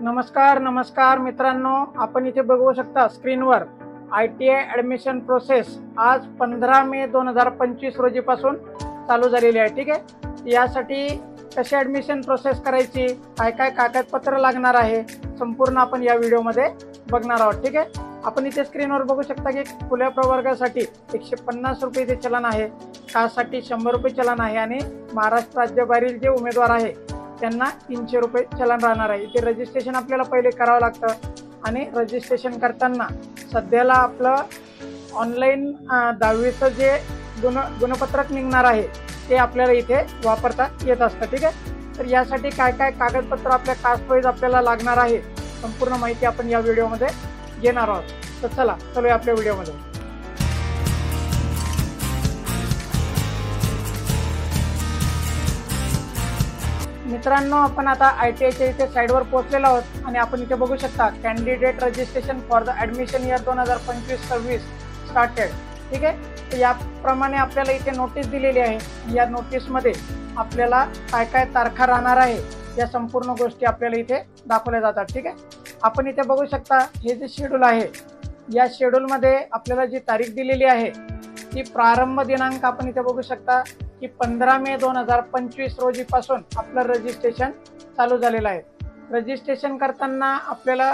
नमस्कार मित्रांनो, आपण इथे बघू शकता स्क्रीनवर ITI ॲडमिशन प्रोसेस आज 15 मे 2025 रोजीपासून चालू झालेली आहे। ठीक आहे, यासाठी कशी ॲडमिशन प्रोसेस करायची, काय काय कागदपत्र लागणार आहे, संपूर्ण आपण या व्हिडिओमध्ये बघणार आहोत। ठीक आहे, आपण इथे स्क्रीनवर बघू शकता की खुल्या प्रवर्गासाठी 150 रुपये इथे चलन आहे, कास्टसाठी 100 रुपये चलन आहे आणि महाराष्ट्र राज्याबाहेरील जे उमेदवार आहे त्यांना 300 रुपये चलन राहणार आहे। इथे रजिस्ट्रेशन आपल्याला पहिले करावं लागतं आणि रजिस्ट्रेशन करताना सध्याला आपलं ऑनलाईन 10वीचं जे गुणपत्रक निघणार आहे ते आपल्याला इथे वापरता येत असतं। ठीक आहे, तर यासाठी काय काय कागदपत्र आपल्या कास्ट वाईज आपल्याला लागणार आहे संपूर्ण माहिती आपण या व्हिडिओमध्ये घेणार आहोत। तर चला चलूया आपल्या व्हिडिओमध्ये। मित्रांनो, आपण आता ITIच्या इथे साईडवर पोहोचलेलो आहोत आणि आपण इथे बघू शकता candidate registration for the admission year 2025-26 started. ठीक आहे, तर याप्रमाणे आपल्याला इथे नोटीस दिलेली आहे। या नोटीसमध्ये आपल्याला काय काय तारखा राहणार आहे या संपूर्ण गोष्टी आपल्याला इथे दाखवल्या जातात। ठीक आहे, आपण इथे बघू शकता हे जे शेड्यूल आहे, या शेड्यूलमध्ये आपल्याला जी तारीख दिलेली आहे ती प्रारंभ दिनांक आपण इथे बघू शकता की 15 मे 2025 रोजीपासून आपलं रजिस्ट्रेशन चालू झालेलं आहे। रजिस्ट्रेशन करताना आपल्याला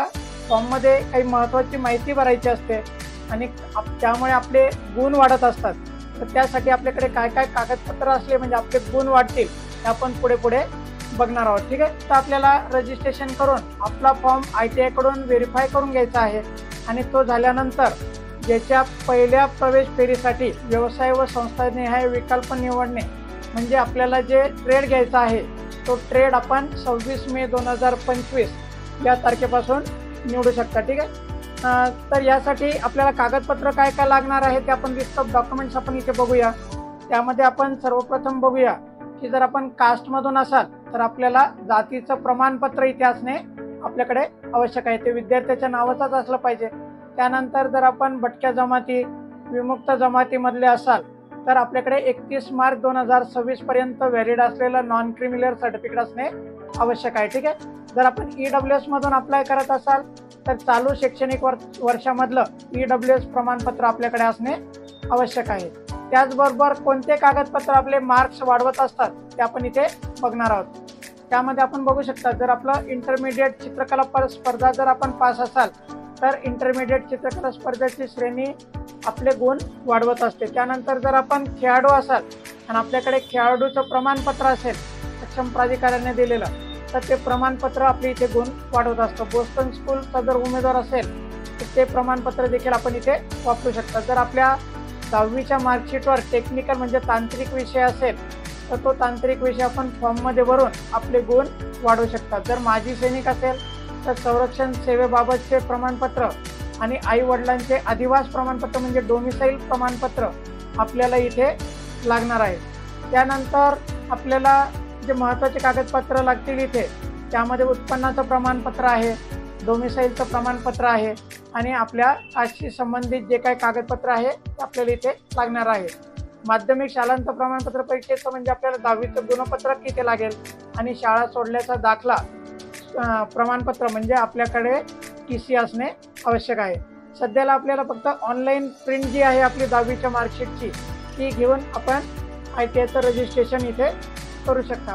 फॉर्ममध्ये काही महत्त्वाची माहिती भरायची असते आणि त्यामुळे आपले गुण वाढत असतात। तर त्यासाठी आपल्याकडे काय काय कागदपत्र असले म्हणजे आपले गुण वाढतील ते आपण पुढे बघणार आहोत। ठीक आहे, तर आपल्याला रजिस्ट्रेशन करून आपला फॉर्म ITI कडून व्हेरीफाय करून घ्यायचा आहे आणि तो झाल्यानंतर ज्याच्या पहिल्या प्रवेश फेरीसाठी व्यवसाय व संस्थानिहाय विकल्प निवडणे म्हणजे आपल्याला जे ट्रेड घ्यायचा आहे तो ट्रेड आपण 26 मे 2025 या तारखेपासून निवडू शकता। ठीक आहे, तर यासाठी आपल्याला कागदपत्र काय काय लागणार आहे ते आपण लिस्ट ऑफ डॉक्युमेंट्स आपण इथे बघूया। त्यामध्ये आपण सर्वप्रथम बघूया की जर आपण कास्टमधून असाल तर आपल्याला जातीचं प्रमाणपत्र इथे असणे आपल्याकडे आवश्यक आहे, ते विद्यार्थ्याच्या नावाचाच असलं पाहिजे। त्यानंतर जर आपण भटक्या जमाती विमुक्त जमातीमधले असाल तर आपल्याकडे 31 मार्च 2026 पर्यंत व्हॅलिड असलेलं नॉन क्रिमिनल सर्टिफिकेट असणे आवश्यक आहे। ठीक आहे, जर आपण EWS मधून अप्लाय करत असाल तर चालू शैक्षणिक वर्षामधलं EWS प्रमाणपत्र आपल्याकडे असणे आवश्यक आहे। त्याचबरोबर कोणते कागदपत्र आपले मार्क्स वाढवत असतात ते आपण इथे बघणार आहोत। त्यामध्ये आपण बघू शकता जर आपलं इंटरमिडिएट चित्रकला स्पर्धा जर आपण पास असाल तर इंटरमिडिएट चित्रकला स्पर्धेची श्रेणी आपले गुण वाढवत असते। त्यानंतर जर आपण खेळाडू असाल आणि आपल्याकडे खेळाडूचं प्रमाणपत्र असेल सक्षम प्राधिकाऱ्याने दिलेलं तर ते प्रमाणपत्र आपले इथे गुण वाढवत असतं। बोस्टन स्कूलचा जर उमेदवार असेल तर ते प्रमाणपत्र देखील आपण इथे वापरू शकता। जर आपल्या 10वीच्या मार्कशीटवर टेक्निकल म्हणजे तांत्रिक विषय असेल तर तो तांत्रिक विषय आपण फॉर्ममध्ये भरून आपले गुण वाढवू शकता। जर माजी सैनिक असेल तर संरक्षण सेवेबाबतचे प्रमाणपत्र आणि आई वडिलांचे अधिवास प्रमाणपत्र म्हणजे डोमिसाईल प्रमाणपत्र आपल्याला इथे लागणार आहे। त्यानंतर आपल्याला जे महत्त्वाचे कागदपत्र लागतील इथे त्यामध्ये उत्पन्नाचं प्रमाणपत्र आहे, डोमिसाईलचं प्रमाणपत्र आहे आणि आपल्या कास्टशी संबंधित जे काही कागदपत्र आहे ते आपल्याला इथे लागणार आहे। माध्यमिक शालांत प्रमाणपत्र परीक्षेचं म्हणजे आपल्याला 10वीचं गुणपत्रक इथे लागेल आणि शाळा सोडल्याचा दाखला प्रमाणपत्र म्हणजे आपल्याकडे TC असणे आवश्यक आहे। सध्याला आपल्याला फक्त ऑनलाईन प्रिंट जी आहे आपली 10वीच्या मार्कशीटची ती घेऊन आपण ITIचं रजिस्ट्रेशन इथे करू शकता।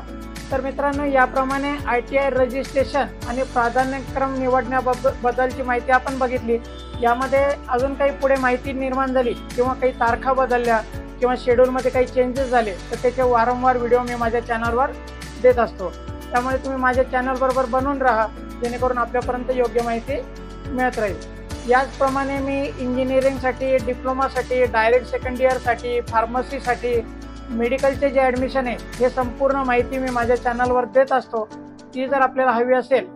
तर मित्रांनो, याप्रमाणे ITI रजिस्ट्रेशन आणि प्राधान्यक्रम निवडण्याबद्दलची माहिती आपण बघितली। यामध्ये अजून काही पुढे माहिती निर्माण झाली किंवा काही तारखा बदलल्या किंवा शेड्यूलमध्ये काही चेंजेस झाले तर त्याचे वारंवार व्हिडिओ मी माझ्या चॅनलवर देत असतो। त्यामुळे तुम्ही माझ्या चॅनलबरोबर बनून राहा जेणेकरून आपल्यापर्यंत योग्य माहिती मिळत राहील। याचप्रमाणे मी इंजिनिअरिंगसाठी, डिप्लोमासाठी, डायरेक्ट सेकंड इयरसाठी, फार्मसीसाठी, मेडिकलचे जे ॲडमिशन आहे हे संपूर्ण माहिती मी माझ्या चॅनलवर देत असतो। ती जर आपल्याला हवी असेल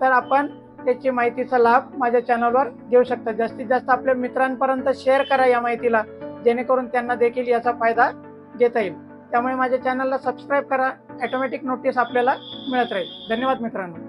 तर आपण त्याची माहितीचा लाभ माझ्या चॅनलवर घेऊ शकता। जास्तीत जास्त आपल्या मित्रांपर्यंत शेअर करा या माहितीला जेणेकरून त्यांना देखील याचा फायदा घेता येईल। त्यामुळे माझ्या चॅनलला सबस्क्राईब करा, ऑटोमॅटिक नोटीस आपल्याला मिळत राहील। धन्यवाद मित्रांनो।